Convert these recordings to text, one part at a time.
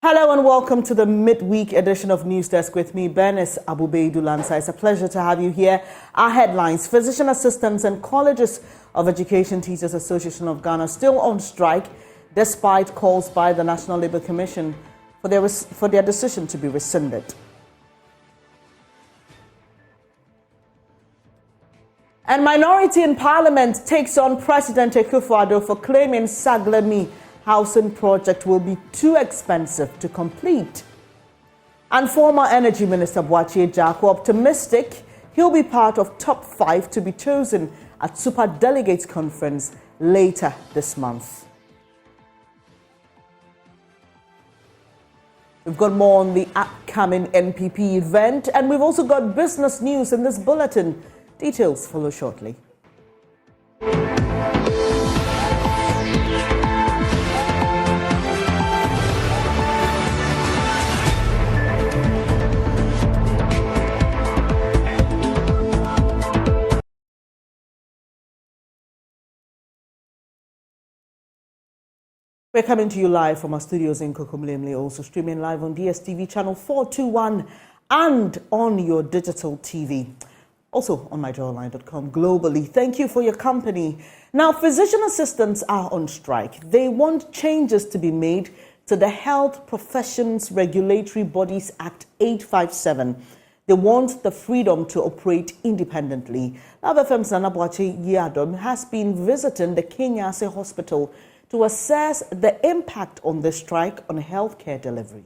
Hello and welcome to the midweek edition of News Desk with me, Bernice Abubeidu-Lansa. It's a pleasure to have you here. Our headlines: Physician assistants and Colleges of Education Teachers Association of Ghana still on strike despite calls by the National Labour Commission for their decision to be rescinded. And minority in Parliament takes on President Akufo-Addo for claiming Saglemi housing project will be too expensive to complete. And former Energy Minister Boakye Agyarko optimistic he'll be part of top 5 to be chosen at Super Delegates Conference later this month. We've got more on the upcoming NPP event, and we've also got business news in this bulletin. Details follow shortly. We're coming to you live from our studios in Kokomlemle, also streaming live on DSTV channel 421 and on your digital TV. Also on myjawline.com globally. Thank you for your company. Now, physician assistants are on strike. They want changes to be made to the Health Professions Regulatory Bodies Act 857. They want the freedom to operate independently. Love FM's Nana Boakye Agyarko has been visiting the Kenyasi Hospital to assess the impact on the strike on healthcare delivery.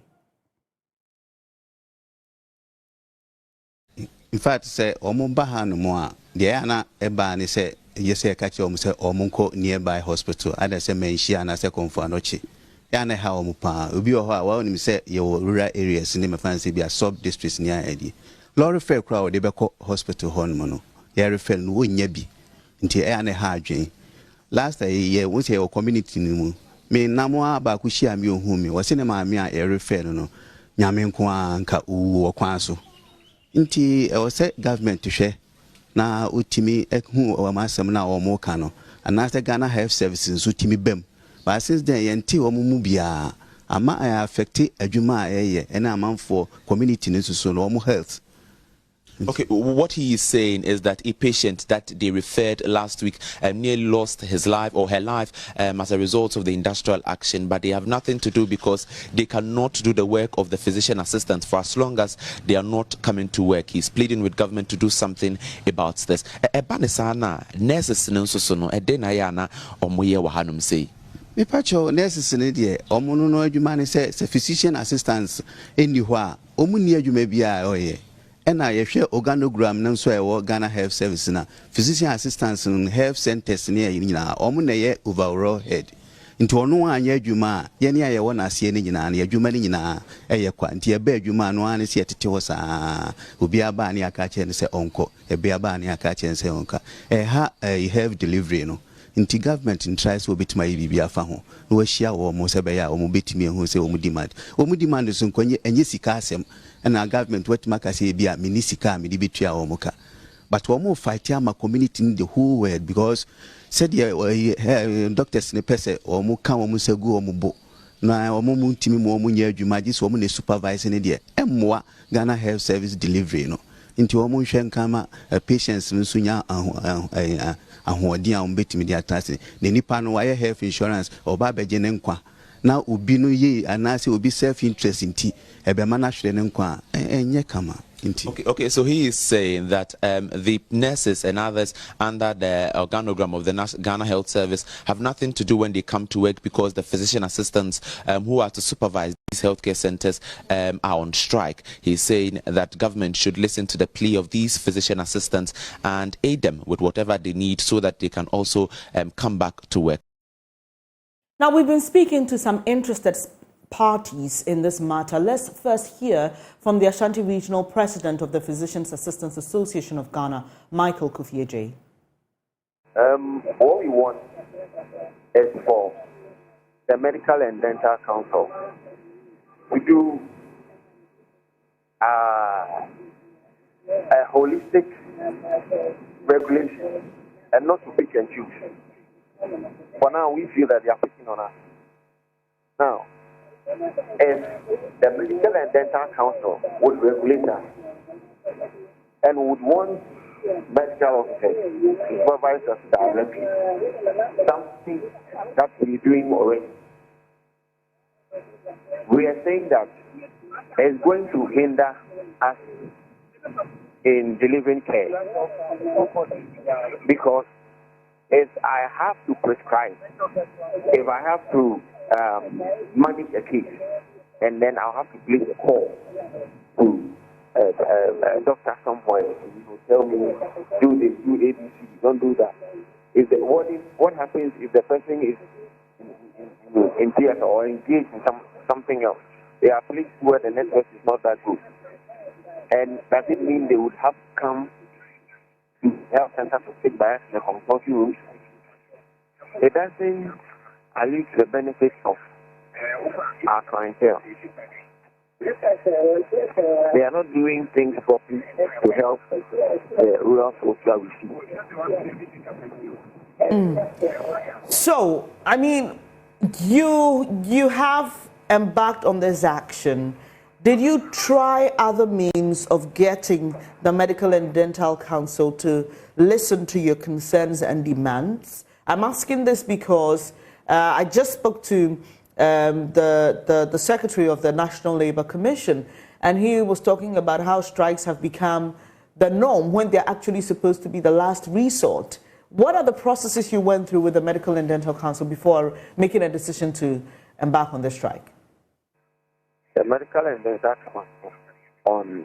In fact, say Omubaha no more. The Anna Ebani say, yes, catch say Omunko nearby hospital. Other say Menshia and a second for Anochi. Yana how Mupa, Ubi or how say your rural areas in the fancy be a sub districts near Eddie. Lorry Fair crowd, they be hospital hormono. Yari fell no yebi until Anna Harjay. Last year, we say our community no me namwa ba kushia mi ohumi wase ne maame a refer no nyame nko anka uwo kwanso nti e wase government hwe na utimi ehu o masem na o mo ka no anase Ghana Health Services utimi bem but since then yenti o mu bia ama affect adwuma eye ena amanfo community no so no o health. Okay, what he is saying is that a patient that they referred last week nearly lost his life or her life as a result of the industrial action, but they have nothing to do because they cannot do the work of the physician assistants for as long as they are not coming to work. He's pleading with government to do something about this. Nurses no edenayana omoye wahanum say. Me pacho nurses ne de omo no adwuma ne say physician assistants anywhere omu ni adwuma bia oye. And I share organogram nso e Ghana Health Service na physician assistants in health centers near nyina omuneye overall head nti ono anya adwuma ye ne aye wona ase ne nyina na adwuma ne nyina eye kwa nti ebe adwuma no ane se tete ho saa obi aba ne aka che ne se onko ebe aba ne aka che ne se onka have delivery no nti government tries to bit my bibia fa ho no ahia wo mo se be ya wo mo betimi hu se wo mo demand so nkonye enye sika asem and our government what makasi bia minisika mi dibitua wo mo ka but wo mo fight ama community in the whole world because said doctors ne pese wo mo ka wo mo segu wo mo bo na wo mo ntimi mo nya adwuma gye so wo mo ne supervise ne de emmoa Ghana Health Service delivery no nti wo mo hwe nkama patients nso nya ahoɔden a umbetimi de atase ne nipa no wayɛ health insurance oba beje ne nkwa na obi no ye anase obi self interest nti ebe ma na hwere ne nkwa enye kama nti. Okay, so he is saying that the nurses and others under the organogram of the Ghana Health Service have nothing to do when they come to work because the physician assistants who are to supervise these healthcare centers are on strike. He's saying that government should listen to the plea of these physician assistants and aid them with whatever they need so that they can also come back to work. Now, we've been speaking to some interested parties in this matter. Let's first hear from the Ashanti Regional President of the Physicians Assistants Association of Ghana, Michael Kofi. What we want is for the Medical and Dental Council. We do a holistic regulation and not to pick and choose. For now, we feel that they are picking on us. Now, if the Medical and Dental Council would regulate us and would want medical officers to supervise us directly, something that we're doing already. We are saying that it's going to hinder us in delivering care, because if I have to prescribe, if I have to manage a case, and then I'll have to place a call to a doctor somewhere, tell me, do this, do ABC, don't do that. What happens if the person is in theater or engaged in something else? There are places where the network is not that good. And does it mean they would have to come to the health center to sit by us in the consulting rooms? It doesn't allude to the benefits of our clientele. They are not doing things properly to help the rural folks that we see. So, I mean, you have embarked on this action. Did you try other means of getting the Medical and Dental Council to listen to your concerns and demands? I'm asking this because I just spoke to the Secretary of the National Labour Commission, and he was talking about how strikes have become the norm when they're actually supposed to be the last resort. What are the processes you went through with the Medical and Dental Council before making a decision to embark on the strike? The Medical and Dental Council on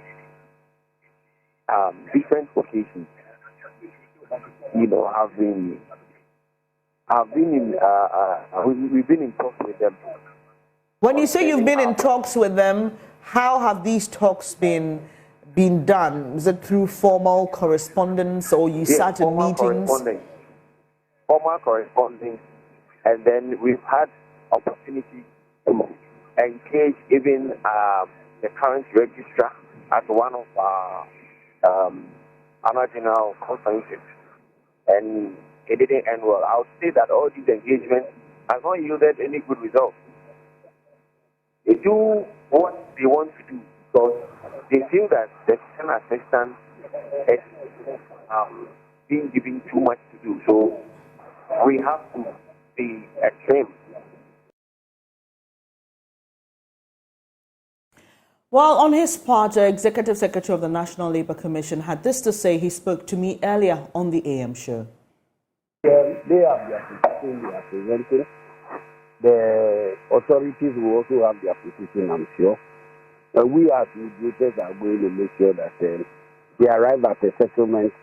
different occasions, we've been in talks with them. When you say you've been in talks with them, how have these talks been done? Is it through formal correspondence, or you sat in meetings? Formal correspondence, and then we've had opportunity to engage even the current registrar at one of our annual general conferences, and it didn't end well. I would say that all these engagements have not yielded any good results. They do what they want to do because they feel that the physician assistant is being given too much to do. So we have to be extreme. Well, on his part, Executive Secretary of the National Labour Commission had this to say. He spoke to me earlier on the AM show. They have their position they are presenting. The authorities will also have their position, I'm sure. And we as mediators are going to make sure that they arrive at a settlement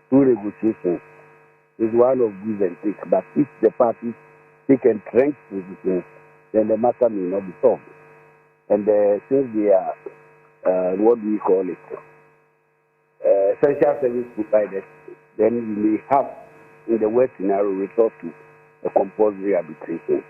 through negotiations. It's one of give and take. But if the parties take entrenched positions, then the matter may not be solved. And since they are, essential service providers, then we may have, in the worst scenario, resort to a compulsory arbitration.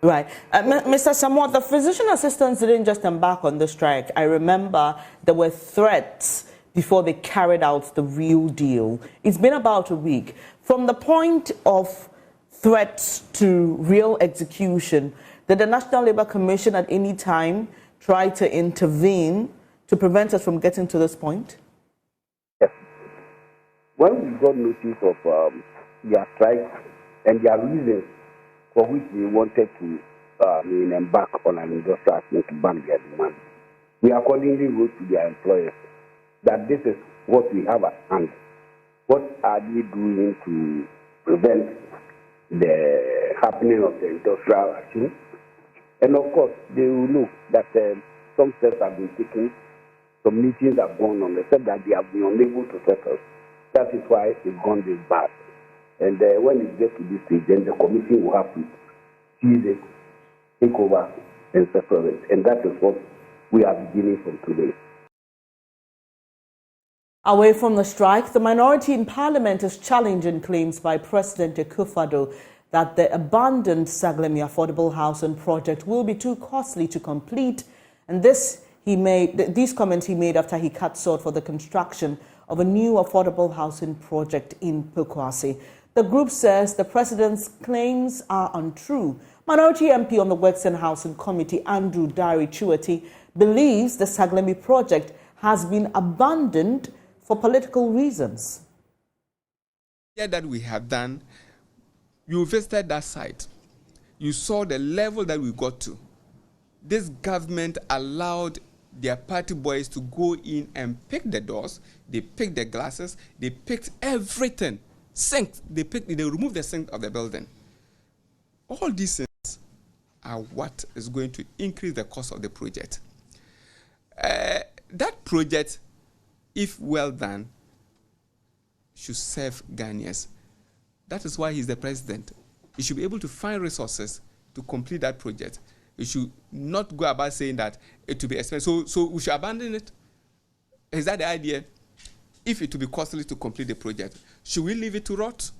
Right. Mr. Samoa, the physician assistants didn't just embark on the strike. I remember there were threats before they carried out the real deal. It's been about a week. From the point of threats to real execution, did the National Labour Commission at any time try to intervene to prevent us from getting to this point? Yes. When we got notice of their strike and their reasons for which they wanted to embark on an industrial action to ban their demand, we accordingly wrote to their employers that this is what we have at hand. What are they doing to prevent the happening of the industrial action? And of course, they will know that some steps have been taken, some meetings have gone on, except that they have been unable to settle. That is why it's gone this bad. And when it gets to this stage, then the committee will have to seize it, take over, and settle it. And that is what we are beginning from today. Away from the strike, the minority in Parliament is challenging claims by President Akufo-Addo that the abandoned Saglemi affordable housing project will be too costly to complete. And these comments he made after he cut short for the construction of a new affordable housing project in Kumasi. The group says the president's claims are untrue, Minority MP on the Works and Housing Committee, Andrew Dari Chuati, believes the Saglemi project has been abandoned for political reasons. That we have done, you visited that site. You saw the level that we got to. This government allowed their party boys to go in and pick the doors. They picked the glasses. They picked everything. Sink. They removed the sink of the building. All these things are what is going to increase the cost of the project. That project, if well done, should serve Ghanaians. That is why he's the president. He should be able to find resources to complete that project. He should not go about saying that it will be expensive. So we should abandon it. Is that the idea? If it will be costly to complete the project, should we leave it to rot?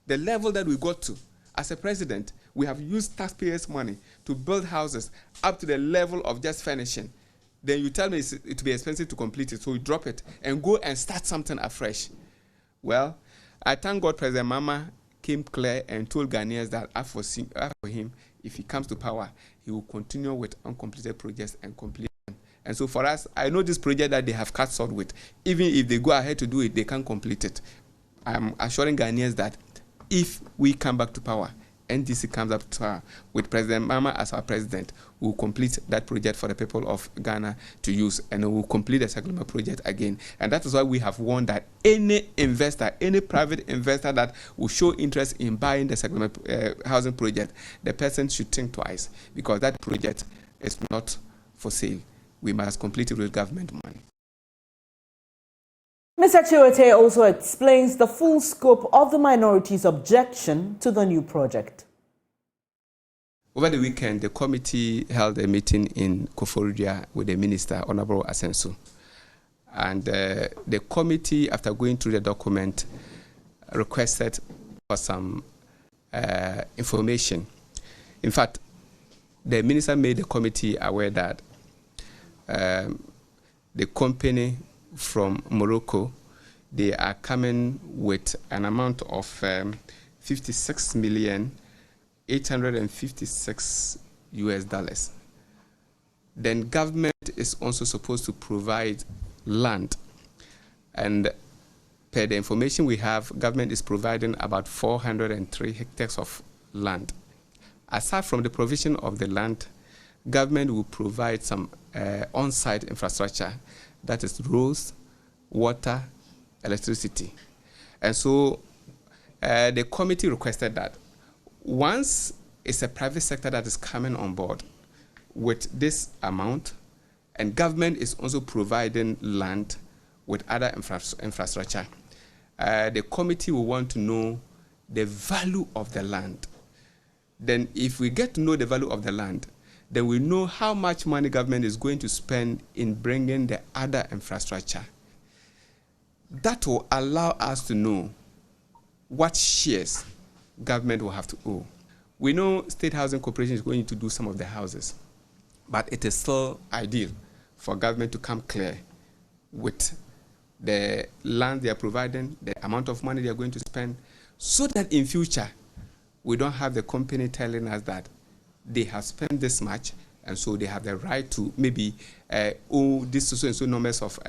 The level that we got to, as a president, we have used taxpayers' money to build houses up to the level of just furnishing. Then you tell me it will be expensive to complete it, so we drop it and go and start something afresh. Well, I thank God President Mama came clear and told Ghanaians that after him, if he comes to power, he will continue with uncompleted projects and complete them. And so for us, I know this project that they have cut short with, even if they go ahead to do it, they can't complete it. I'm assuring Ghanaians that if we come back to power, NDC comes up to power with President Mama as our president, we will complete that project for the people of Ghana to use, and we will complete the Saglema project again. And that is why we have warned that any investor, any private investor that will show interest in buying the Saglema housing project, the person should think twice, because that project is not for sale. We must complete it with government money. Mr. Chiwete also explains the full scope of the minority's objection to the new project. Over the weekend, the committee held a meeting in Koforidua with the Minister, Honorable Asenso. And the committee, after going through the document, requested for some information. In fact, the Minister made the committee aware that the company from Morocco, they are coming with an amount of 56,856 US dollars. Then government is also supposed to provide land. And per the information we have, government is providing about 403 hectares of land. Aside from the provision of the land, government will provide some on-site infrastructure, that is roads, water, electricity. And so the committee requested that once it's a private sector that is coming on board with this amount, and government is also providing land with other infrastructure, the committee will want to know the value of the land. Then if we get to know the value of the land, then we know how much money government is going to spend in bringing the other infrastructure. That will allow us to know what shares government will have to owe. We know State Housing Corporation is going to do some of the houses, but it is still ideal for government to come clear with the land they are providing, the amount of money they are going to spend, so that in future we don't have the company telling us that they have spent this much, and so they have the right to maybe owe this so and so numbers of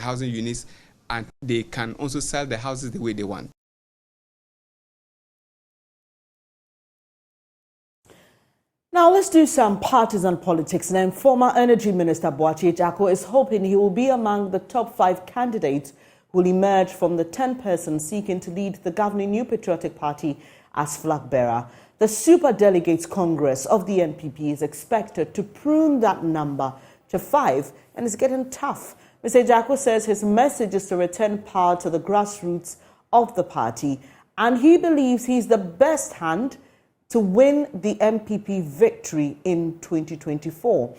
housing units, and they can also sell the houses the way they want. Now let's do some partisan politics. Then former Energy Minister Boakye Agyarko is hoping he will be among the top 5 candidates who will emerge from the 10 persons seeking to lead the governing New Patriotic Party as flag bearer. The Super Delegates Congress of the NPP is expected to prune that number to 5, and it's getting tough. Mr. Agyarko says his message is to return power to the grassroots of the party, and he believes he's the best hand to win the MPP victory in 2024.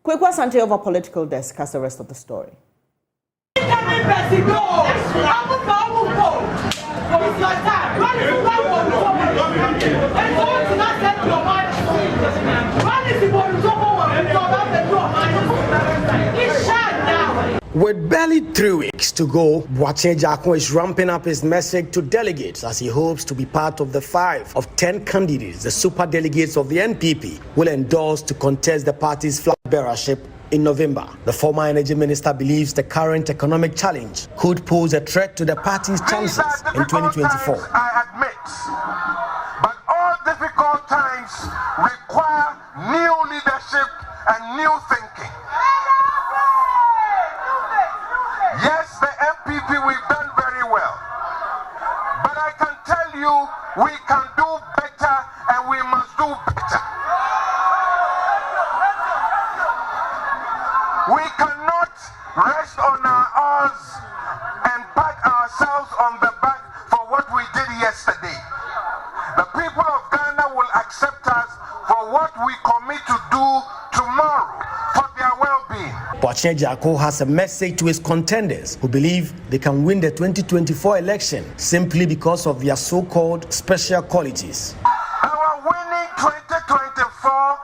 Kwekwa Sante of our political desk has the rest of the story. With barely 3 weeks to go, Boakye Jarko is ramping up his message to delegates as he hopes to be part of the 5 of 10 candidates the super delegates of the NPP will endorse to contest the party's flag bearership in November. The former energy minister believes the current economic challenge could pose a threat to the party's chances in 2024. I admit, but all difficult times require new leadership and new thinking. Yes, the MPP, we've done very well. But I can tell you, we can do better and we must do better. We cannot rest on our oars and pat ourselves on the back for what we did yesterday. The people of Ghana will accept us for what we commit to do tomorrow for their well-being. Boakye Jarko has a message to his contenders who believe they can win the 2024 election simply because of their so-called special qualities. Our winning 2024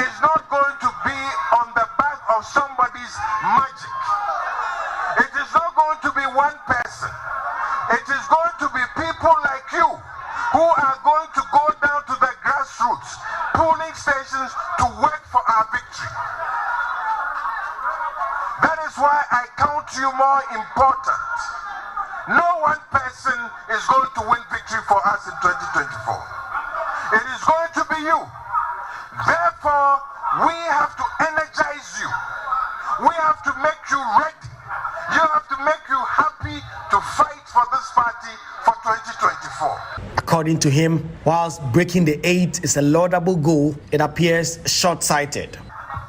is not going to be on the back of somebody's magic. It is not going to be one person. It is going to be people like you who are going to go down to the grassroots, polling stations to work for our victory. That is why I count you more important. No one person is going to win victory for us in 2024. It is going to be you. Therefore, we have to energize you. We have to make you ready. You have to make you happy to fight for this party for 2024. According to him, whilst breaking the 8 is a laudable goal, it appears short-sighted.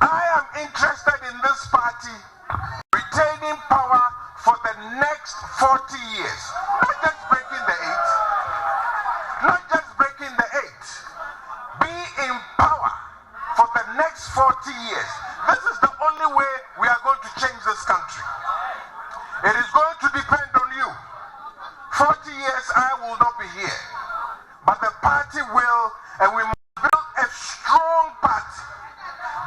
I am interested in this party retaining power for the next 40 years. Not just breaking the 8. Not just breaking the 8. Be in power for the next 40 years. This is the only way we are going to change this country. It is going to depend on you. 40 years I will not be here. But the party will, and we must build a strong party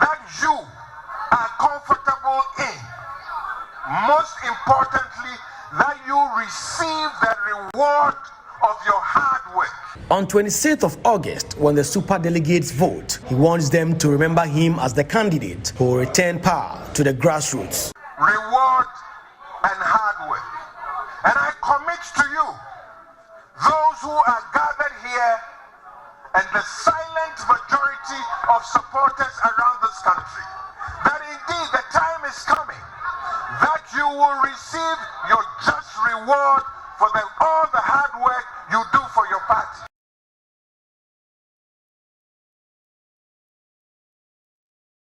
that you are comfortable in. Most importantly, that you receive the reward of your hard work. On 26th of August, when the super delegates vote, he wants them to remember him as the candidate who will return power to the grassroots. Reward and hard work. And I commit to you, those who are gathered here and the silent majority of supporters around this country, that indeed the time is coming that you will receive your just reward for all the hard work you do for your party.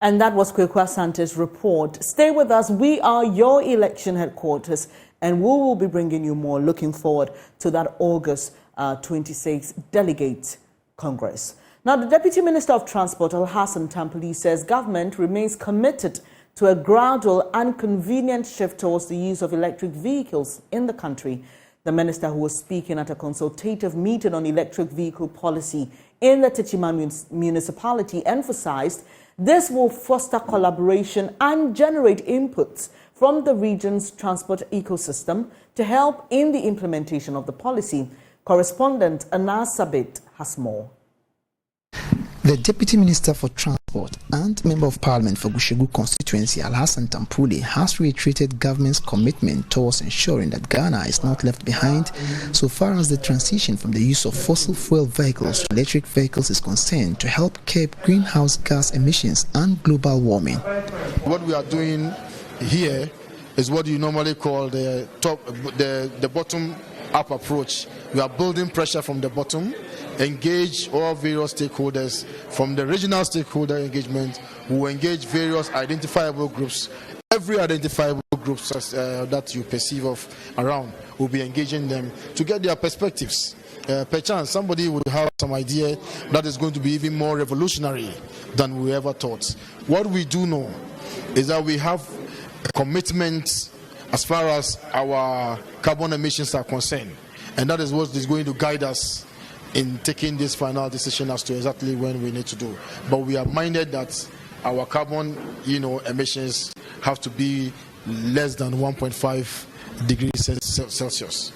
And that was Kwaku Asante's report. Stay with us. We are your election headquarters, and we will be bringing you more. Looking forward to that August 26th Delegate Congress. Now, the Deputy Minister of Transport, Alhassan Tampoli, says government remains committed to a gradual and convenient shift towards the use of electric vehicles in the country. The minister, who was speaking at a consultative meeting on electric vehicle policy in the Tichima municipality, emphasized this will foster collaboration and generate inputs from the region's transport ecosystem to help in the implementation of the policy. Correspondent Anas Sabit has more. The Deputy Minister for Transport and Member of Parliament for Gushegu constituency, Alhassan Tampoli, has reiterated government's commitment towards ensuring that Ghana is not left behind so far as the transition from the use of fossil fuel vehicles to electric vehicles is concerned to help curb greenhouse gas emissions and global warming. What we are doing here is what you normally call the bottom-up approach. We are building pressure from the bottom, engage all various stakeholders. From the regional stakeholder engagement, we will engage various identifiable groups. Every identifiable groups that you perceive of around, will be engaging them to get their perspectives. Perchance somebody will have some idea that is going to be even more revolutionary than we ever thought. What we do know is that we have commitment as far as our carbon emissions are concerned, and that is what is going to guide us in taking this final decision as to exactly when we need to do. But we are minded that our carbon, emissions have to be less than 1.5 degrees Celsius.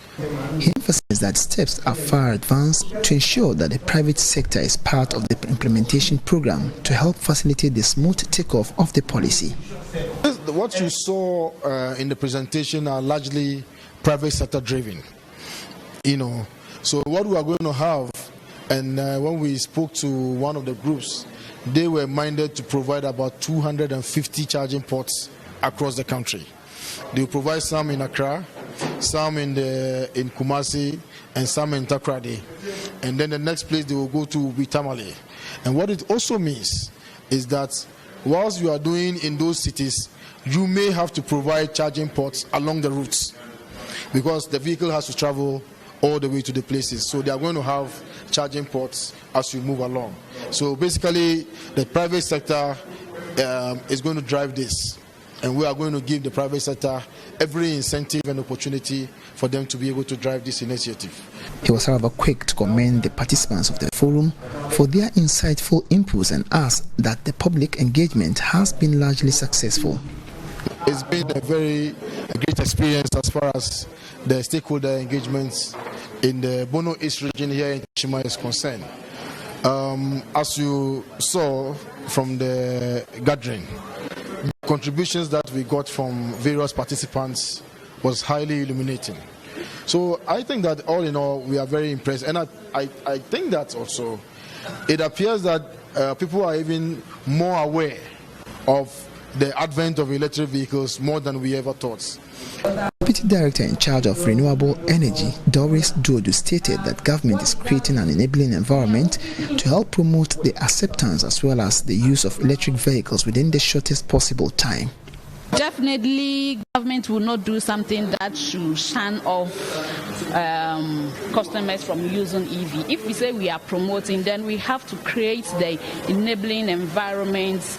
He emphasized that steps are far advanced to ensure that the private sector is part of the implementation program to help facilitate the smooth takeoff of the policy. What you saw in the presentation are largely private sector driven. So what we are going to have, and when we spoke to one of the groups, they were minded to provide about 250 charging ports across the country. They will provide some in Accra, some in Kumasi, and some in Takoradi. And then the next place they will go to will be Tamale. And what it also means is that whilst you are doing in those cities, you may have to provide charging ports along the routes, because the vehicle has to travel all the way to the places. So they are going to have charging ports as you move along. So basically, the private sector is going to drive this. And we are going to give the private sector every incentive and opportunity for them to be able to drive this initiative. He was, however, quick to commend the participants of the forum for their insightful inputs and asked that the public engagement has been largely successful. It's been a great experience as far as the stakeholder engagements in the Bono East region here in Shima is concerned. As you saw from the gathering, contributions that we got from various participants was highly illuminating. So I think that all in all, we are very impressed. And I think that also it appears that people are even more aware of the advent of electric vehicles more than we ever thought. Deputy Director in charge of renewable energy, Doris Dodo, stated that government is creating an enabling environment to help promote the acceptance as well as the use of electric vehicles within the shortest possible time. Definitely, government will not do something that should shun off customers from using EV. If we say we are promoting, then we have to create the enabling environments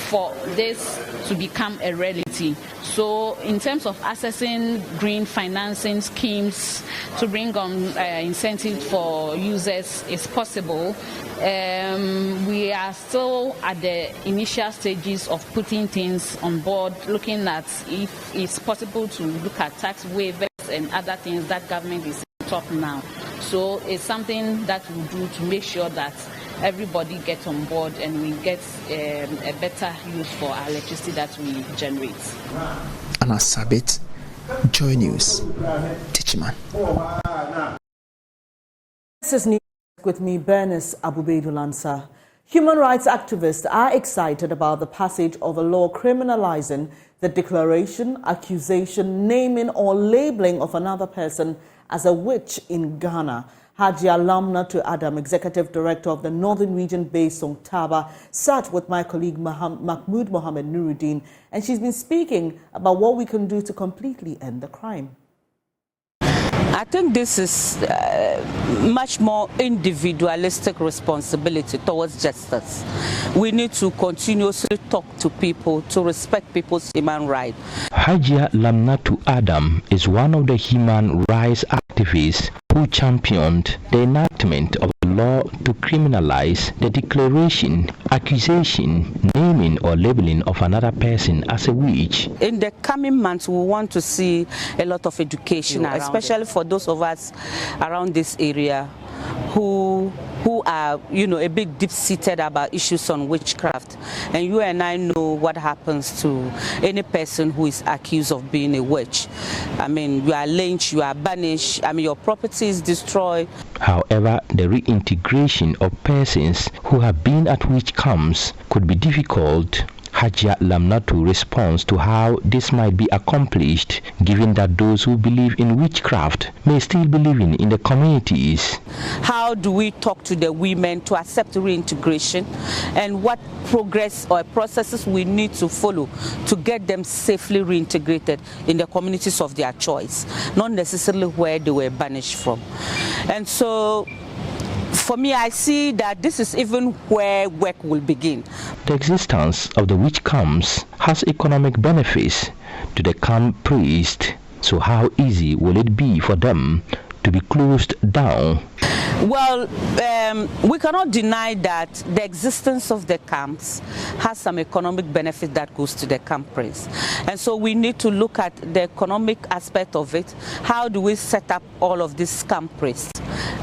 for this to become a reality. So in terms of accessing green financing schemes to bring on incentives for users is possible. We are still at the initial stages of putting things on board, looking at if it's possible to look at tax waivers and other things that government is top now. So it's something that we'll do to make sure that everybody gets on board and we get a better use for our electricity that we generate. Anna Sabit, Joy News, Tichiman. This is News with me, Bernice Abubedu-Lansa. Human rights activists are excited about the passage of a law criminalizing the declaration, accusation, naming or labeling of another person as a witch in Ghana. Hajia Lamnatu Adam, Executive Director of the Northern Region based on Taba, sat with my colleague Mahmoud Mohammed Nuruddin, and she's been speaking about what we can do to completely end the crime. I think this is much more individualistic responsibility towards justice. We need to continuously talk to people to respect people's human rights. Hajia Lamnatu Adam is one of the human rights activists who championed the enactment of a law to criminalize the declaration, accusation, naming or labeling of another person as a witch. In the coming months, we want to see a lot of education, especially for those of us around this area who are, a bit deep-seated about issues on witchcraft. And you and I know what happens to any person who is accused of being a witch. I mean, you are lynched, you are banished, your property is destroyed. However, the reintegration of persons who have been at witch camps could be difficult. Hajia Lamnatu responds to how this might be accomplished, given that those who believe in witchcraft may still be living in the communities. How do we talk to the women to accept reintegration, and what progress or processes we need to follow to get them safely reintegrated in the communities of their choice, not necessarily where they were banished from. And so, for me, I see that this is even where work will begin. The existence of the witch camps has economic benefits to the camp priest. So how easy will it be for them to be closed down? Well, we cannot deny that the existence of the camps has some economic benefit that goes to the campers. And so we need to look at the economic aspect of it. How do we set up all of these campers,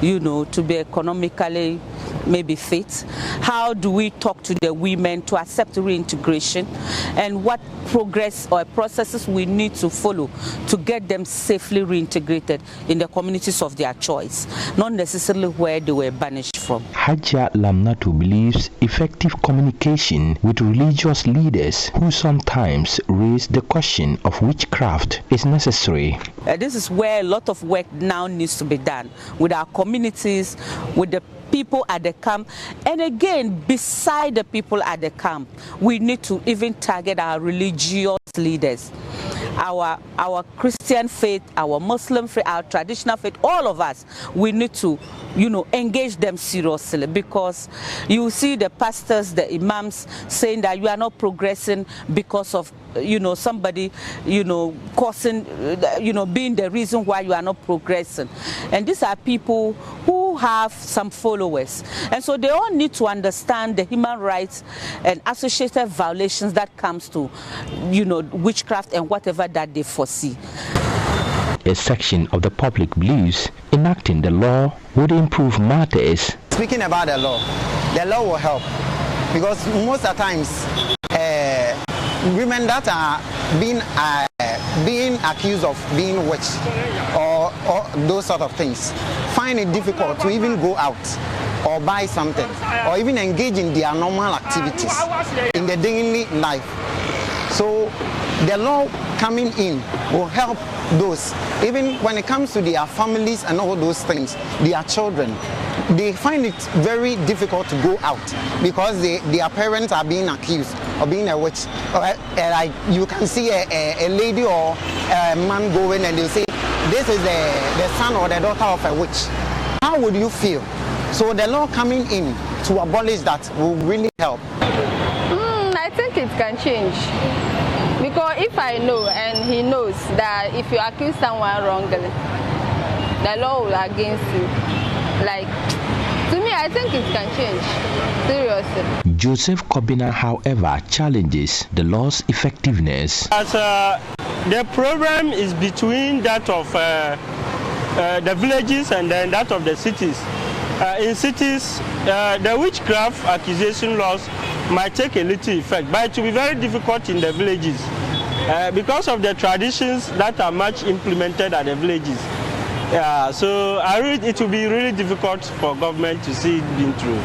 you know, to be economically maybe fit? How do we talk to the women to accept reintegration? And what progress or processes we need to follow to get them safely reintegrated in the communities of their choice, not necessarily where they were banished from. Hajia Lamnatu believes effective communication with religious leaders who sometimes raise the question of witchcraft is necessary. This is where a lot of work now needs to be done with our communities, with the people at the camp, and again, beside the people at the camp, we need to even target our religious leaders, our Christian faith, our Muslim faith, our traditional faith. All of us, we need to, you know, engage them seriously, because you see the pastors, the imams saying that you are not progressing because of, you know, somebody, you know, causing, you know, being the reason why you are not progressing. And these are people who have some followers, and so they all need to understand the human rights and associated violations that comes to, you know, witchcraft and whatever that they foresee. A section of the public believes enacting the law would improve matters. Speaking about the law will help, because most of the times women that are being accused of being witch or those sort of things find it difficult to even go out or buy something or even engage in their normal activities in their daily life. So the law coming in will help those, even when it comes to their families and all those things, their children. They find it very difficult to go out because their parents are being accused of being a witch. Like you can see a lady or a man going and they'll say, this is the son or the daughter of a witch. How would you feel? So the law coming in to abolish that will really help. I think it can change. Because if I know and he knows that if you accuse someone wrongly, the law will against you. Like, to me, I think it can change. Seriously. Joseph Kobina, however, challenges the law's effectiveness. As the problem is between that of the villages and then that of the cities. In cities, the witchcraft accusation laws might take a little effect, but it will be very difficult in the villages because of the traditions that are much implemented at the villages. So it will be really difficult for government to see it being through.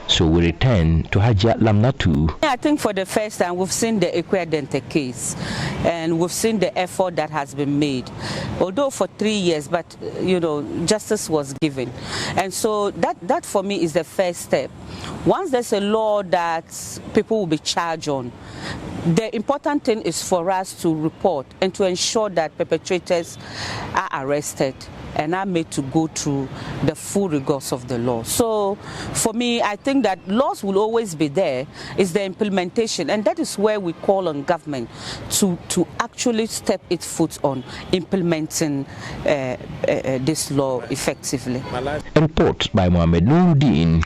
So we return to Hajia Lamnatu. I think for the first time we've seen the Ekwedente case, and we've seen the effort that has been made. Although for 3 years, but you know, justice was given. And so that for me is the first step. Once there's a law that people will be charged on, the important thing is for us to report and to ensure that perpetrators are arrested and are made to go through the full rigors of the law. So for me, I think that laws will always be there. It's the implementation, and that is where we call on government to actually step its foot on implementing this law effectively. A report by Mohamed Nuruddin.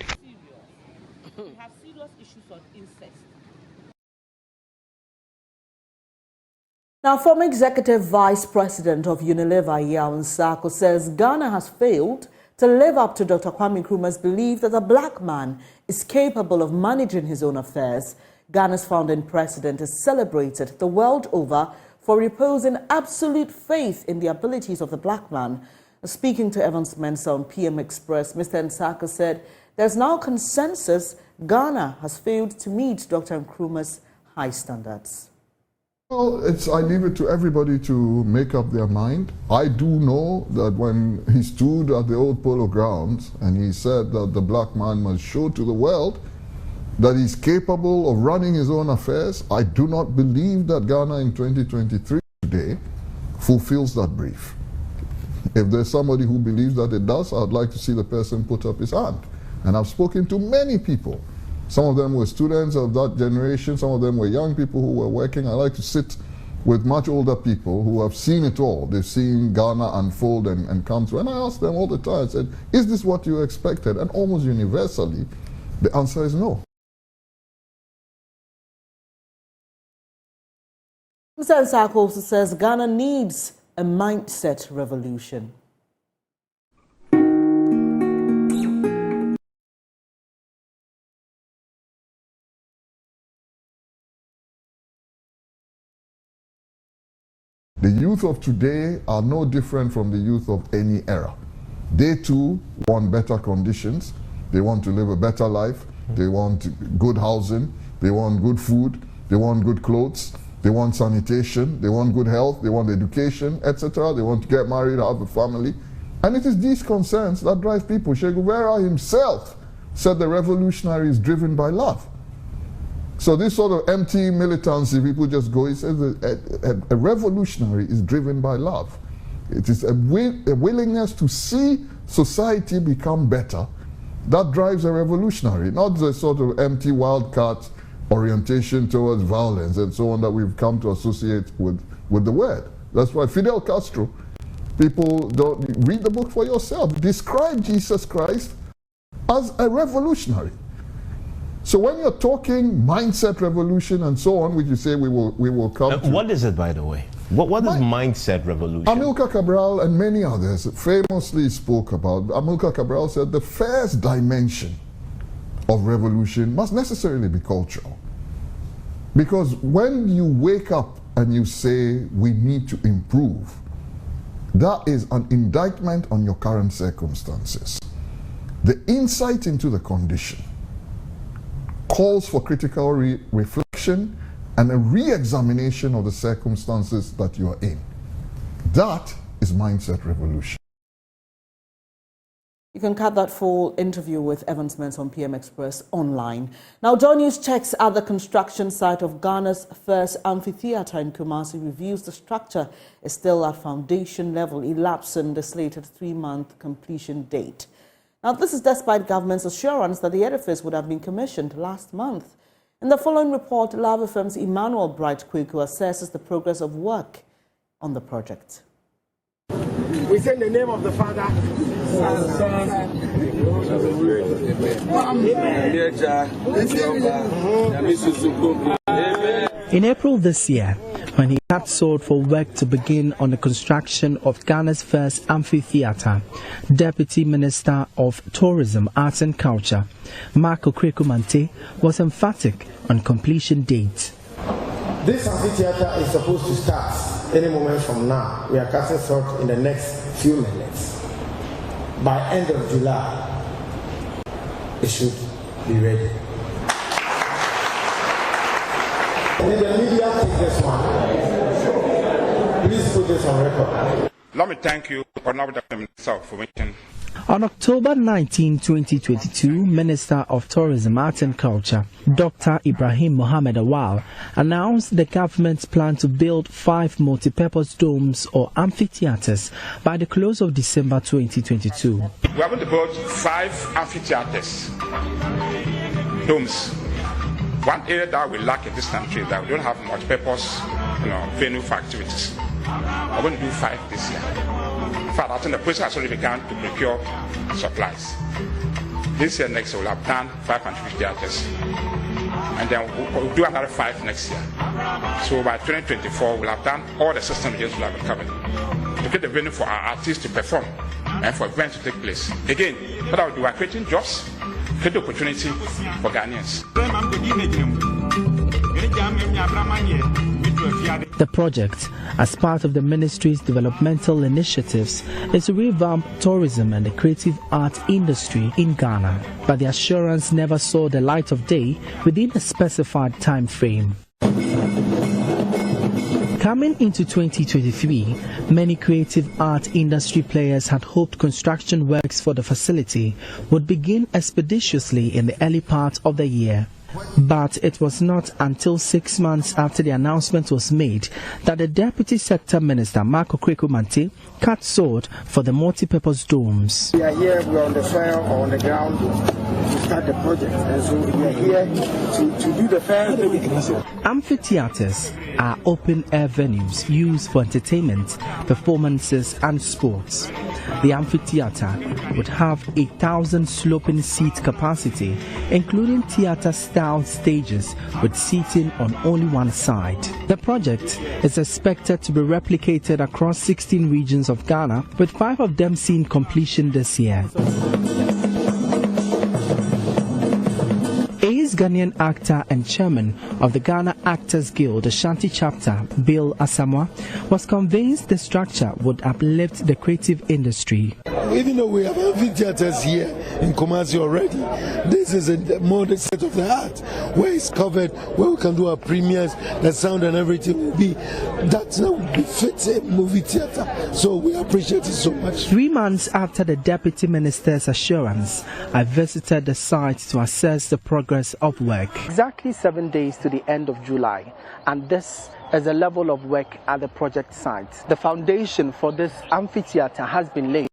Now, former Executive Vice President of Unilever, Yaun Sako, says Ghana has failed to live up to Dr. Kwame Nkrumah's belief that a black man is capable of managing his own affairs. Ghana's founding president is celebrated the world over for reposing absolute faith in the abilities of the black man. Speaking to Evans Mensah on PM Express, Mr. Nsako said there's now consensus Ghana has failed to meet Dr. Nkrumah's high standards. Well, I leave it to everybody to make up their mind. I do know that when he stood at the old polo grounds and he said that the black man must show to the world that he's capable of running his own affairs, I do not believe that Ghana in 2023 today fulfills that brief. If there's somebody who believes that it does, I'd like to see the person put up his hand. And I've spoken to many people. Some of them were students of that generation, some of them were young people who were working. I like to sit with much older people who have seen it all. They've seen Ghana unfold and come through. And I ask them all the time, I said, is this what you expected? And almost universally, the answer is no. Mr. Nsako also says Ghana needs a mindset revolution. The youth of today are no different from the youth of any era. They too want better conditions. They want to live a better life. They want good housing. They want good food. They want good clothes. They want sanitation. They want good health. They want education, etc. They want to get married, have a family. And it is these concerns that drive people. Che Guevara himself said the revolutionary is driven by love. So this sort of empty militancy, people just go, he says a revolutionary is driven by love. It is a willingness to see society become better that drives a revolutionary, not the sort of empty wildcat orientation towards violence and so on that we've come to associate with the word. That's why Fidel Castro, people don't read the book for yourself, describe Jesus Christ as a revolutionary. So when you're talking mindset revolution and so on, which you say we will come to. What is it, by the way? What is mindset revolution? Amilcar Cabral and many others famously spoke about. Amilcar Cabral said the first dimension of revolution must necessarily be cultural. Because when you wake up and you say we need to improve, that is an indictment on your current circumstances. The insight into the condition calls for critical reflection and a re-examination of the circumstances that you are in. That is mindset revolution. You can cut that full interview with Evans Mens on PM Express online. Now, Joy News checks at the construction site of Ghana's first amphitheater in Kumasi reveals the structure is still at foundation level, elapsing the slated 3-month completion date. Now, this is despite government's assurance that the edifice would have been commissioned last month. In the following report, Lava Firm's Emmanuel Bright Kweku assesses the progress of work on the project. We say in the name of the Father, Son, In April this year, when he had sought for work to begin on the construction of Ghana's first amphitheater, Deputy Minister of Tourism, Arts and Culture, Marco Krekumante, was emphatic on completion dates. This amphitheater is supposed to start any moment from now. We are casting salt in the next few minutes. By end of July, it should be ready. Did the media take this one? Please put this on record. Let me thank you, Honorable Dr. Minister for mentioning. On October 19, 2022, Minister of Tourism, Arts and Culture, Dr. Ibrahim Mohammed Awal, announced the government's plan to build 5 multipurpose domes or amphitheaters by the close of December 2022. We are going to build 5 amphitheaters, domes. One area that we lack in this country is that we don't have multipurpose, venue for activities. We're going to do 5 this year. In fact, I think the process has already begun to procure supplies. This year, next year, we'll have done 5 amphitheaters. And then we'll do another 5 next year. So by 2024, we'll have done all the system years will have been covered. To get the venue for our artists to perform and for events to take place. Again, what I will do, I'm creating jobs, create opportunity for Ghanaians. The project, as part of the ministry's developmental initiatives, is to revamp tourism and the creative art industry in Ghana. But the assurance never saw the light of day within a specified time frame. Coming into 2023, many creative art industry players had hoped construction works for the facility would begin expeditiously in the early part of the year. But it was not until 6 months after the announcement was made that the Deputy Sector Minister, Marco Kweku-Mante, cut sword for the multi-purpose domes. We are here, we are on the soil or on the ground to start the project, and so we are here to do the fair. Amphitheaters are open-air venues used for entertainment, performances and sports. The amphitheater would have 1,000 sloping seat capacity, including theater-style stages with seating on only one side. The project is expected to be replicated across 16 regions of Ghana, with 5 of them seeing completion this year. Ghanaian actor and chairman of the Ghana Actors Guild Ashanti chapter, Bill Asamoah, was convinced the structure would uplift the creative industry. Even though we have amphitheaters here in Kumasi already, this is a modern state of the art where it's covered, where we can do our premieres, the sound and everything will be that now befits a movie theater. So we appreciate it so much. 3 months after the Deputy Minister's assurance, I visited the site to assess the progress of work. Exactly 7 days to the end of July, and this is the level of work at the project site. The foundation for this amphitheater has been laid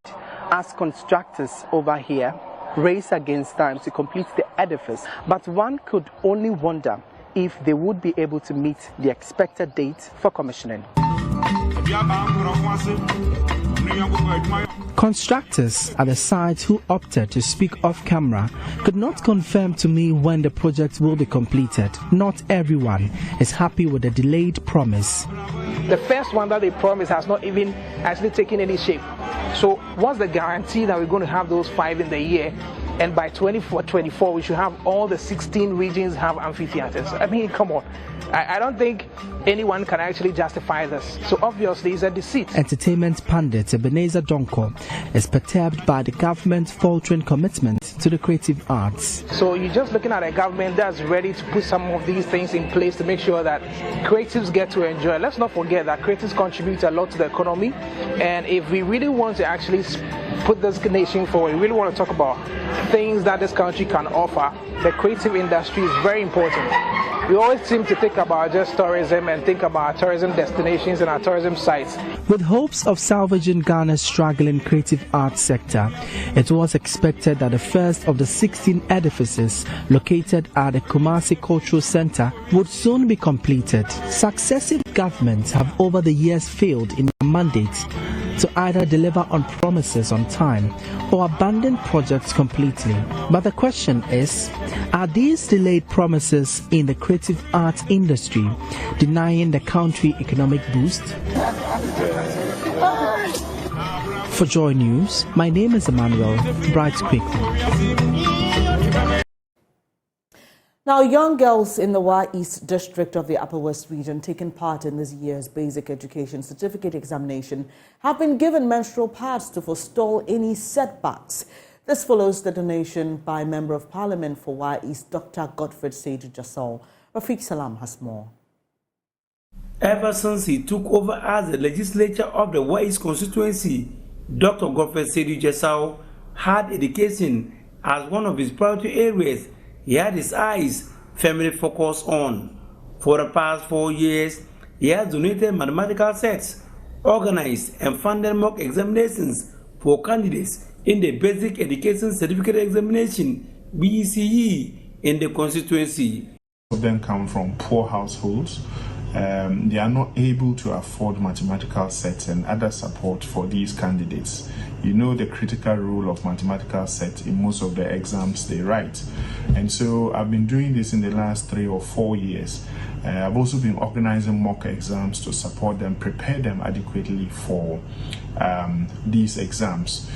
as contractors over here race against time to complete the edifice, but one could only wonder if they would be able to meet the expected date for commissioning. Constructors at the site who opted to speak off camera could not confirm to me when the project will be completed. Not everyone is happy with the delayed promise. The first one that they promised has not even actually taken any shape. So what's the guarantee that we're going to have those 5 in the year? And by 24, we should have all the 16 regions have amphitheaters. I mean, come on. I don't think anyone can actually justify this. So obviously it's a deceit. Entertainment pundit Ebenezer Donko is perturbed by the government's faltering commitment to the creative arts. So you're just looking at a government that's ready to put some of these things in place to make sure that creatives get to enjoy. Let's not forget that creatives contribute a lot to the economy. And if we really want to actually put this nation forward, we really want to talk about things that this country can offer, the creative industry is very important. We always seem to think about just tourism and think about our tourism destinations and our tourism sites. With hopes of salvaging Ghana's struggling creative arts sector, it was expected that the first of the 16 edifices located at the Kumasi Cultural Centre would soon be completed. Successive governments have over the years failed in their mandate to either deliver on promises on time or abandon projects completely. But the question is, are these delayed promises in the creative arts industry denying the country economic boost? For Joy News, my name is Emmanuel Bright Quickly. Now, young girls in the YEast district of the Upper West region taking part in this year's basic education certificate examination have been given menstrual pads to forestall any setbacks. This follows the donation by Member of Parliament for YEast, Dr. Godfred Seydou Jasol. Rafiq Salam has more. Ever since he took over as the legislature of the YEast constituency, Dr. Godfred Seydou Jasol had education as one of his priority areas. He had his eyes firmly focused on. For the past 4 years, he has donated mathematical sets, organized and funded mock examinations for candidates in the Basic Education Certificate Examination, BECE, in the constituency. Most of them come from poor households. They are not able to afford mathematical sets and other support for these candidates. You know the critical role of mathematical sets in most of the exams they write. And so I've been doing this in the last 3 or 4 years. I've also been organizing mock exams to support them, prepare them adequately for these exams.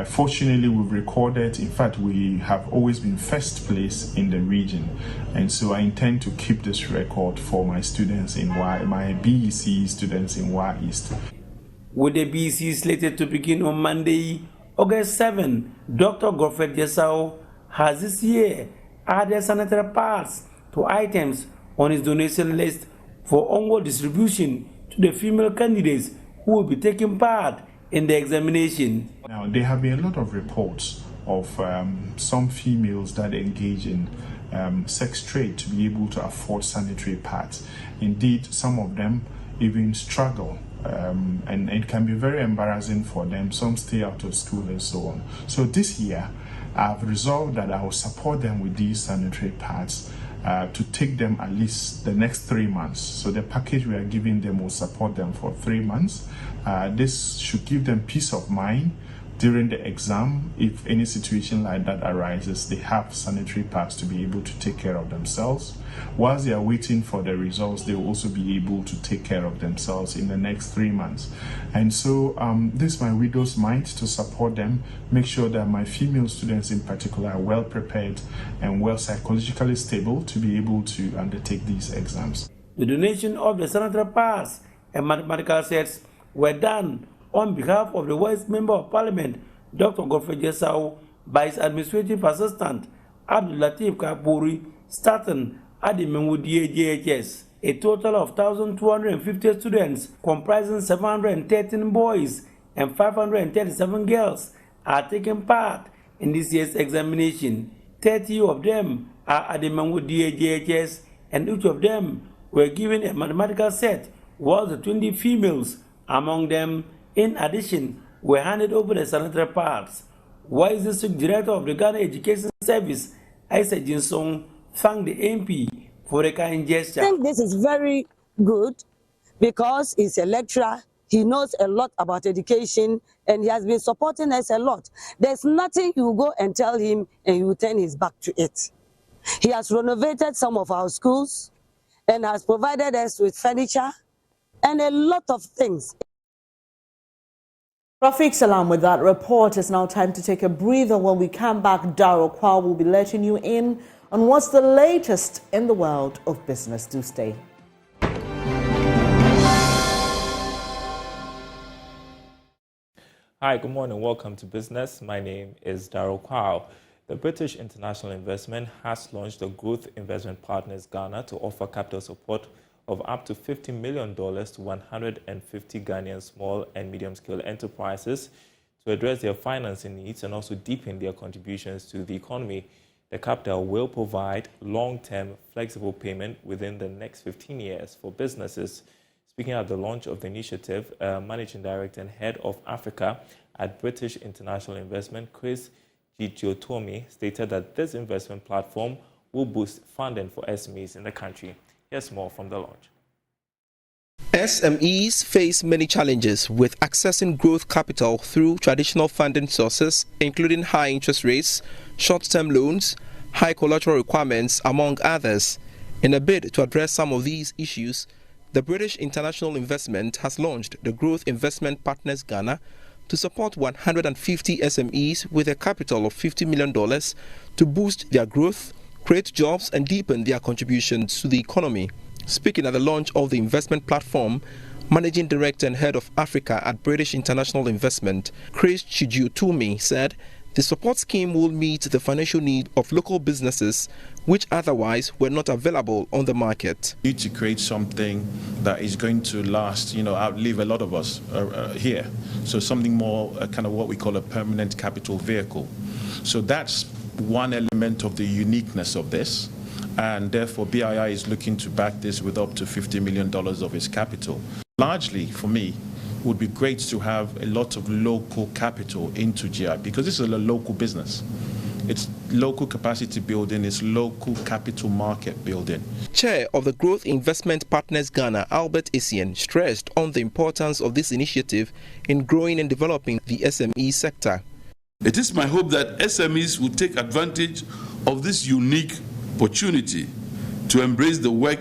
Fortunately, we've recorded, in fact, we have always been first place in the region. And so I intend to keep this record for my students in my BEC students in YEast. With the BEC slated to begin on Monday, August 7, Dr. Godfred Jasol has this year added sanitary pads to items on his donation list for onward distribution to the female candidates who will be taking part in the examination. Now, there have been a lot of reports of some females that engage in sex trade to be able to afford sanitary pads. Indeed, some of them even struggle, and it can be very embarrassing for them. Some stay out of school and so on. So this year, I've resolved that I will support them with these sanitary pads to take them at least the next 3 months. So the package we are giving them will support them for 3 months. This should give them peace of mind during the exam. If any situation like that arises, they have sanitary pads to be able to take care of themselves. Whilst they are waiting for the results, they will also be able to take care of themselves in the next 3 months. And so this is my widow's mite to support them, make sure that my female students in particular are well prepared and well psychologically stable to be able to undertake these exams. The donation of the sanitary pads and mathematical sets were done on behalf of the Vice Member of Parliament, Dr. Godfrey Jesau, by his administrative assistant, Abdul Latif Kaburi, starting at the Menwudi JHS. A total of 1,250 students, comprising 713 boys and 537 girls, are taking part in this year's examination. 30 of them are at the Menwudi JHS, and each of them were given a mathematical set, while the 20 females among them, in addition, were handed over the sanitary pads. YEast District Director of the Ghana Education Service, Isa Jinsong, thanked the MP for the kind gesture. I think this is very good because he's a lecturer, he knows a lot about education, and he has been supporting us a lot. There's nothing you go and tell him and he will turn his back to it. He has renovated some of our schools and has provided us with furniture and a lot of things. Rafiq Salam with that report. It's now time to take a breather. When we come back, Darryl Kwao will be letting you in on what's the latest in the world of business. Do stay. Hi, good morning. Welcome to Business. My name is Darryl Kwao. The British International Investment has launched the Growth Investment Partners Ghana to offer capital support of up to $50 million to 150 Ghanaian small and medium-scale enterprises to address their financing needs and also deepen their contributions to the economy. The capital will provide long-term flexible payment within the next 15 years for businesses. Speaking at the launch of the initiative, Managing Director and Head of Africa at British International Investment, Chris Gigiotomi, stated that this investment platform will boost funding for SMEs in the country. Here's more from the launch. SMEs face many challenges with accessing growth capital through traditional funding sources, including high interest rates, short-term loans, high collateral requirements, among others. In a bid to address some of these issues, the British International Investment has launched the Growth Investment Partners Ghana to support 150 SMEs with a capital of $50 million to boost their growth, create jobs and deepen their contributions to the economy. Speaking at the launch of the investment platform, Managing Director and Head of Africa at British International Investment, Chris Gigiotomi, said the support scheme will meet the financial need of local businesses which otherwise were not available on the market. We need to create something that is going to last, outlive a lot of us here. So something more kind of what we call a permanent capital vehicle. So that's one element of the uniqueness of this, and therefore BII is looking to back this with up to $50 million of its capital. Largely, for me, it would be great to have a lot of local capital into GI because this is a local business. It's local capacity building, it's local capital market building. Chair of the Growth Investment Partners Ghana, Albert Essien, stressed on the importance of this initiative in growing and developing the SME sector. It is my hope that SMEs will take advantage of this unique opportunity to embrace the work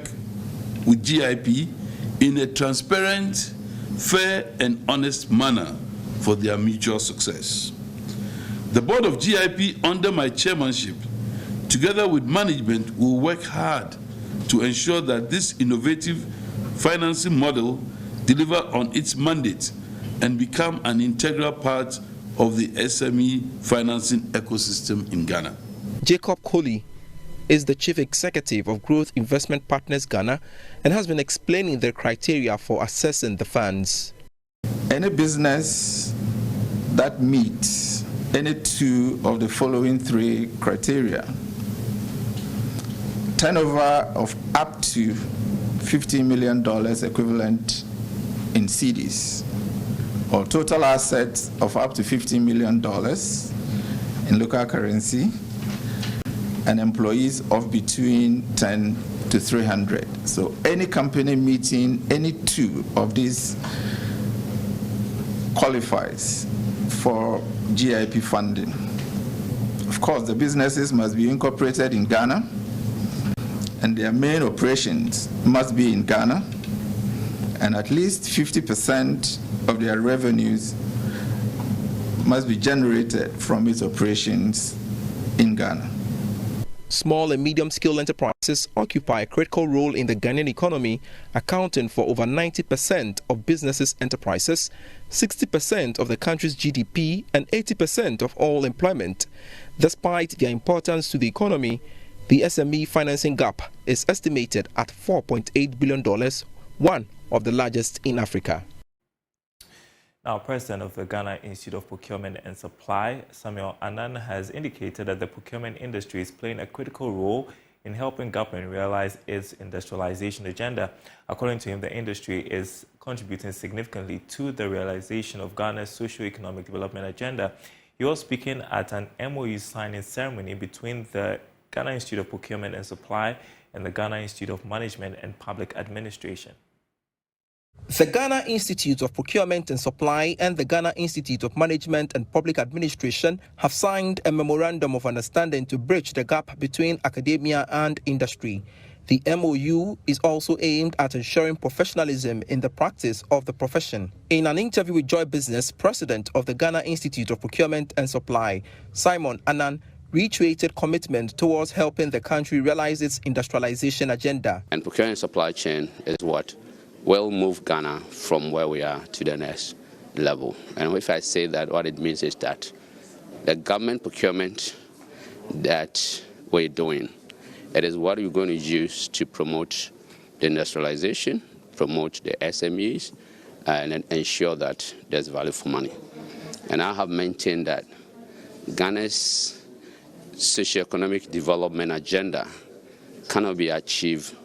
with GIP in a transparent, fair and honest manner for their mutual success. The board of GIP, under my chairmanship, together with management, will work hard to ensure that this innovative financing model deliver on its mandate and become an integral part of the SME financing ecosystem in Ghana. Jacob Coley is the Chief Executive of Growth Investment Partners Ghana and has been explaining the criteria for assessing the funds. Any business that meets any two of the following three criteria turnover of up to $50 million equivalent in cedis, or total assets of up to $50 million in local currency, and employees of between 10 to 300. So any company meeting any two of these qualifies for GIP funding. Of course, the businesses must be incorporated in Ghana, and their main operations must be in Ghana, and at least 50% of their revenues must be generated from its operations in Ghana. Small and medium-scale enterprises occupy a critical role in the Ghanaian economy, accounting for over 90% of businesses' enterprises, 60% of the country's GDP, and 80% of all employment. Despite their importance to the economy, the SME financing gap is estimated at $4.8 billion, one of the largest in Africa. Now, President of the Ghana Institute of Procurement and Supply, Samuel Annan, has indicated that the procurement industry is playing a critical role in helping government realize its industrialization agenda. According to him, the industry is contributing significantly to the realization of Ghana's socio-economic development agenda. He was speaking at an MOU signing ceremony between the Ghana Institute of Procurement and Supply and the Ghana Institute of Management and Public Administration. The Ghana Institute of Procurement and Supply and the Ghana Institute of Management and Public Administration have signed a memorandum of understanding to bridge the gap between academia and industry. The MOU is also aimed at ensuring professionalism in the practice of the profession. In an interview with Joy Business, President of the Ghana Institute of Procurement and Supply, Simon Annan, reiterated commitment towards helping the country realize its industrialization agenda. And procurement supply chain is what will move Ghana from where we are to the next level. And if I say that, what it means is that the government procurement that we're doing, it is what we're going to use to promote the industrialization, promote the SMEs, and ensure that there's value for money. And I have maintained that Ghana's socio-economic development agenda cannot be achieved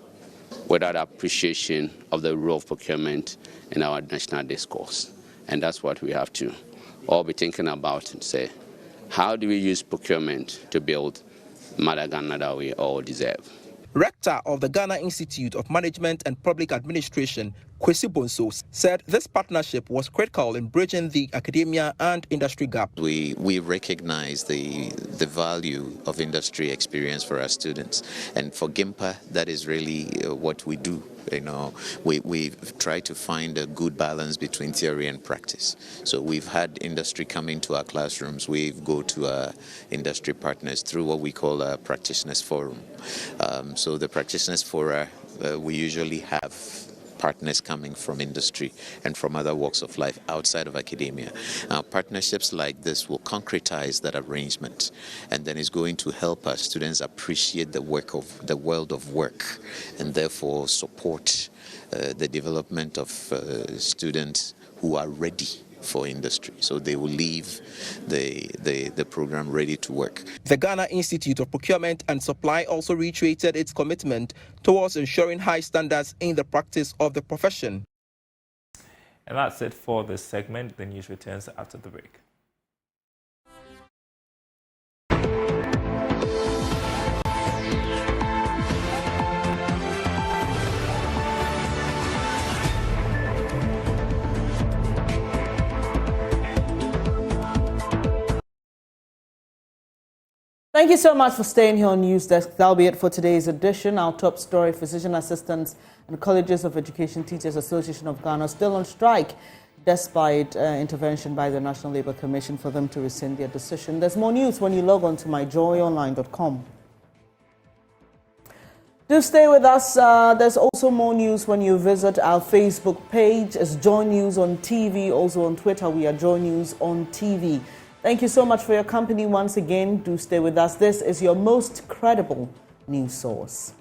without appreciation of the role of procurement in our national discourse. And that's what we have to all be thinking about and say, how do we use procurement to build Mother Ghana that we all deserve? Rector of the Ghana Institute of Management and Public Administration, Kwesi Bonso, said this partnership was critical in bridging the academia and industry gap. We recognize the value of industry experience for our students, and for GIMPA, that is really what we do. You know, we've tried to find a good balance between theory and practice. So we've had industry come into our classrooms. We go to our industry partners through what we call a practitioners forum. So the practitioners forum, we usually have partners coming from industry and from other walks of life outside of academia. Partnerships like this will concretize that arrangement, and then it's going to help our students appreciate the world of work, and therefore support the development of students who are ready for industry, so they will leave the program ready to work. The Ghana Institute of Procurement and Supply also reiterated its commitment towards ensuring high standards in the practice of the profession. And that's it for this segment. The news returns after the break. Thank you so much for staying here on News Desk. That'll be it for today's edition. Our top story: physician assistants and Colleges of Education Teachers Association of Ghana still on strike, despite intervention by the National Labour Commission for them to rescind their decision. There's more news when you log on to myjoyonline.com. Do stay with us. There's also more news when you visit our Facebook page. It's Joy News on TV. Also on Twitter, we are Joy News on TV. Thank you so much for your company once again. Do stay with us. This is your most credible news source.